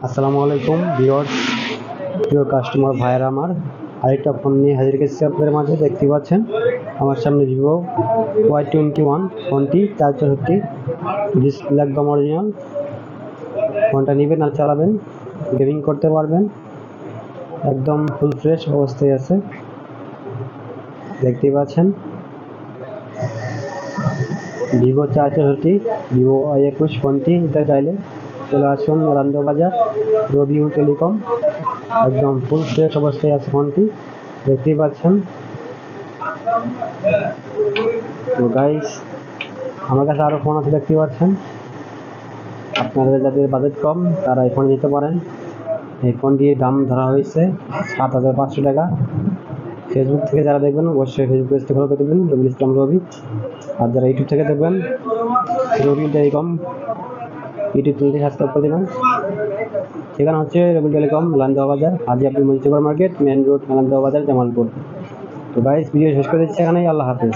আসসালামু আলাইকুম ভিউয়ার্স, প্রিয় কাস্টমার ভাইয়েরা, আমার আরেকটা ফোন নিয়ে হাজির করেছি আপনাদের মাঝে। দেখতে পাচ্ছেন আমার সামনে ভিভো Y21 ফোনটি 464 ডিসপ্লে একদম অরিজিনাল। ফোনটা নেবেন আর চালাবেন, গেমিং করতে পারবেন, একদম ফুল ফ্রেশ অবস্থায় আছে। দেখতে পাচ্ছেন ভিভো 464 ভিভো Y21 ফোনটি নিতে চাইলে চলে আসুন আনন্দবাজার রবিউ টেলিকম। একদম ফুল ফ্রেশ অবস্থায় আছে ফোনটি, দেখতেই পাচ্ছেন। তো গাইস, আমার কাছে আরো ফোন আছে, দেখতে পাচ্ছেন। আপনাদের যাদের বাজেট কম তারা এই ফোন নিতে পারেন। এই ফোনটির দাম ধরা হয়েছে 7,500 টাকা। ফেসবুক থেকে যারা দেখবেন অবশ্যই ফেসবুক পেজটি ফলো করে দেবেন, রবিউল ইসলাম রবি। আর যারা ইউটিউব থেকে দেখবেন রবিউল টেলিকম ইউটিউব চ্যানেলটি সাবস্ক্রাইব করে দেবেন। ঠিকানা হচ্ছে Rabiul telecom, Landawa Bazar, Haji Abdul Majid super market, main road, Landawa Bazar, Jamalpur. তো গাইস, ভিডিও শেষ করে দিচ্ছি এখানেই। আল্লাহ হাফেজ।